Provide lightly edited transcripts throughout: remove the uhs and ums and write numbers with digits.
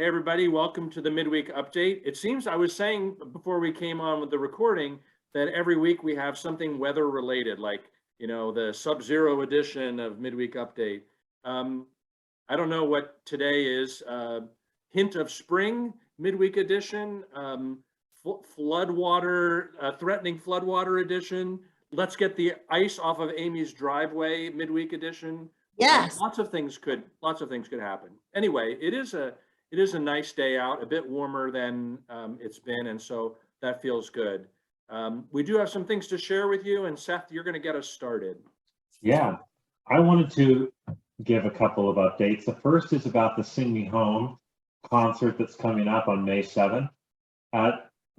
Hey everybody, welcome to the midweek update. It seems I was saying before we came on with the recording that every week we have something weather related, like, the Sub-Zero edition of midweek update. I don't know what today is. Hint of spring midweek edition, floodwater, threatening floodwater edition. Let's get the ice off of Amy's driveway midweek edition. Yes. Lots of things could happen. Anyway, it is a nice day out, a bit warmer than it's been, and so that feels good. We do have some things to share with you, and Seth, you're going to get us started. Yeah, I wanted to give a couple of updates. The first is about the Sing Me Home concert that's coming up on May 7th.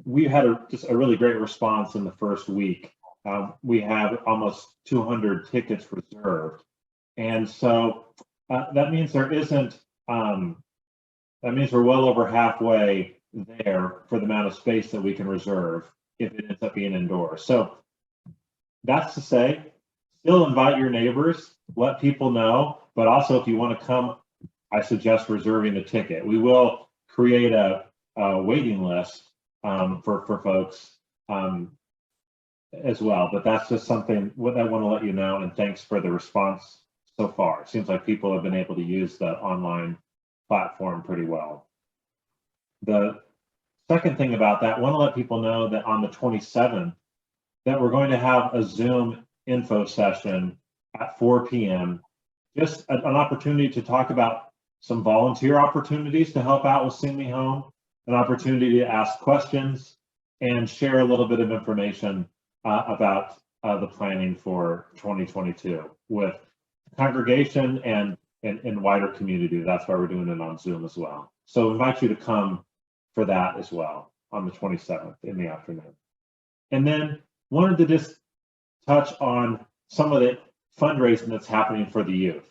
We had just a really great response in the first week. We have almost 200 tickets reserved. And so that means there isn't, that means we're well over halfway there for the amount of space that we can reserve if it ends up being indoors. So that's to say, still invite your neighbors, let people know, but also if you want to come, I suggest reserving a ticket. We will create a waiting list for folks as well, but that's just something what I want to let you know, and thanks for the response so far. It seems like people have been able to use the online platform pretty well. The second thing about that, I want to let people know that on the 27th, that we're going to have a Zoom info session at 4 p.m. Just an opportunity to talk about some volunteer opportunities to help out with Sing Me Home, an opportunity to ask questions and share a little bit of information about the planning for 2022 with congregation and wider community. That's why we're doing it on Zoom as well. So I invite you to come for that as well on the 27th in the afternoon. And then wanted to just touch on some of the fundraising that's happening for the youth.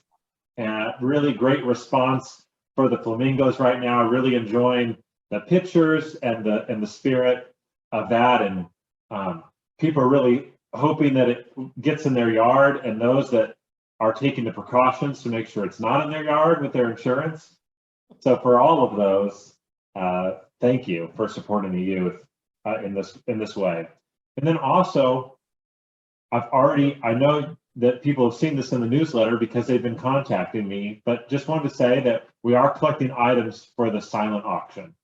And really great response for the Flamingos right now. Really enjoying the pictures and the spirit of that. And people are really hoping that it gets in their yard, and those that are taking the precautions to make sure it's not in their yard with their insurance. So for all of those, thank you for supporting the youth in this way. And then also, I know that people have seen this in the newsletter because they've been contacting me, but just wanted to say that we are collecting items for the silent auction.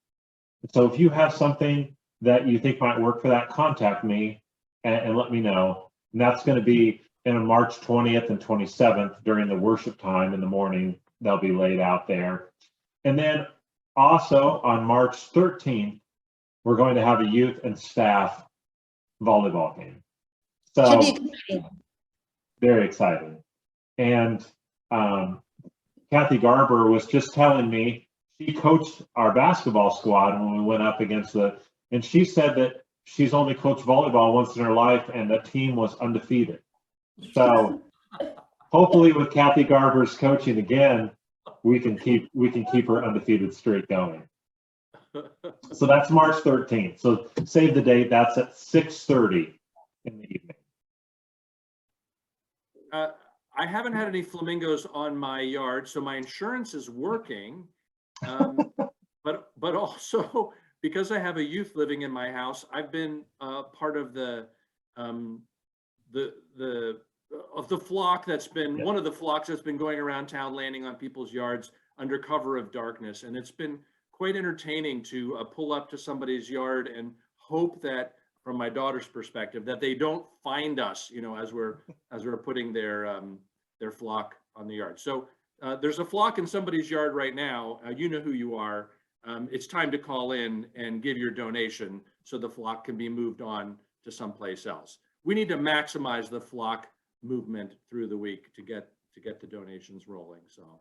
So if you have something that you think might work for that, contact me and let me know. And that's going to be on March 20th and 27th during the worship time in the morning. They'll be laid out there. And then also on March 13th, we're going to have a youth and staff volleyball game. So very exciting. And Kathy Garber was just telling me, she coached our basketball squad when we went up against and she said that she's only coached volleyball once in her life and the team was undefeated. So hopefully with Kathy Garber's coaching again, we can keep her undefeated streak going. So that's March 13th. So save the date. That's at 6:30 in the evening. I haven't had any flamingos on my yard, so my insurance is working. But also because I have a youth living in my house, I've been part of the flock that's been one of the flocks that's been going around town, landing on people's yards under cover of darkness, and it's been quite entertaining to pull up to somebody's yard and hope that, from my daughter's perspective, that they don't find us, as we're putting their flock on the yard. So there's a flock in somebody's yard right now. You know who you are. It's time to call in and give your donation so the flock can be moved on to someplace else. We need to maximize the flock movement through the week to get the donations rolling. So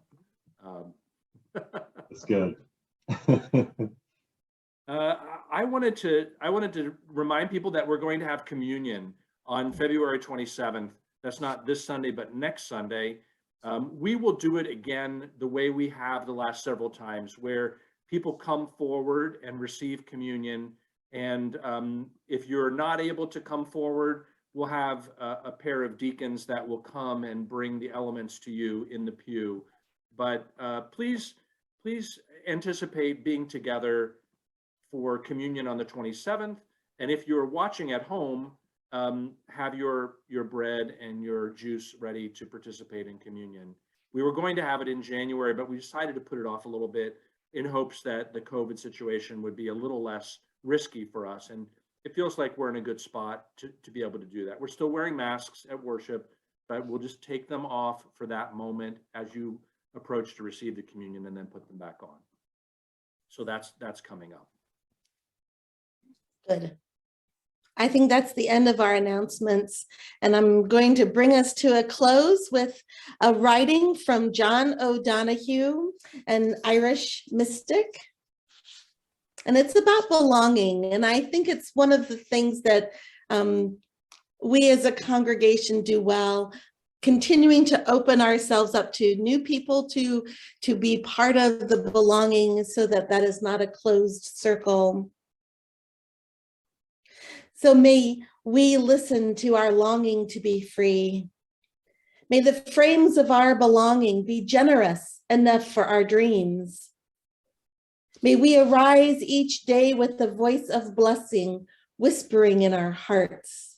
That's good. I wanted to remind people that we're going to have communion on February 27th. That's not this Sunday, but next Sunday. We will do it again the way we have the last several times, where people come forward and receive communion. And if you're not able to come forward, we'll have a pair of deacons that will come and bring the elements to you in the pew. But please anticipate being together for communion on the 27th. And if you're watching at home, have your bread and your juice ready to participate in communion. We were going to have it in January, but we decided to put it off a little bit in hopes that the COVID situation would be a little less risky for us. And it feels like we're in a good spot to be able to do that. We're still wearing masks at worship, but we'll just take them off for that moment as you approach to receive the communion and then put them back on. So that's coming up. Good. I think that's the end of our announcements, and I'm going to bring us to a close with a writing from John O'Donohue, an Irish mystic. And it's about belonging. And I think it's one of the things that we as a congregation do well, continuing to open ourselves up to new people to be part of the belonging so that that is not a closed circle. So may we listen to our longing to be free. May the frames of our belonging be generous enough for our dreams. May we arise each day with the voice of blessing whispering in our hearts.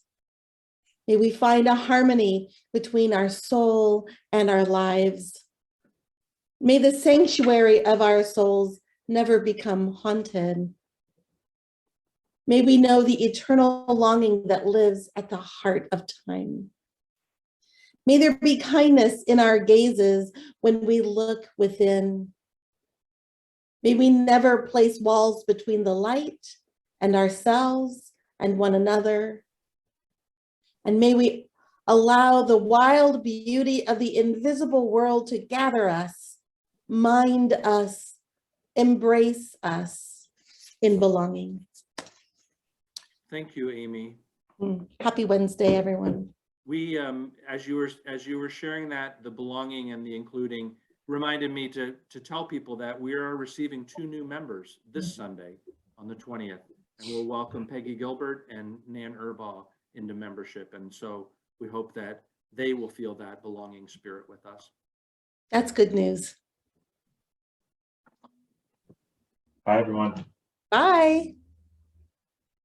May we find a harmony between our soul and our lives. May the sanctuary of our souls never become haunted. May we know the eternal longing that lives at the heart of time. May there be kindness in our gazes when we look within. May we never place walls between the light and ourselves and one another. And may we allow the wild beauty of the invisible world to gather us, mind us, embrace us in belonging. Thank you, Amy. Happy Wednesday, everyone. We, as you were sharing that, the belonging and the including, reminded me to tell people that we are receiving 2 new members this Sunday on the 20th, and we'll welcome Peggy Gilbert and Nan Erbaugh into membership. And so we hope that they will feel that belonging spirit with us. That's good news. Bye, everyone. Bye.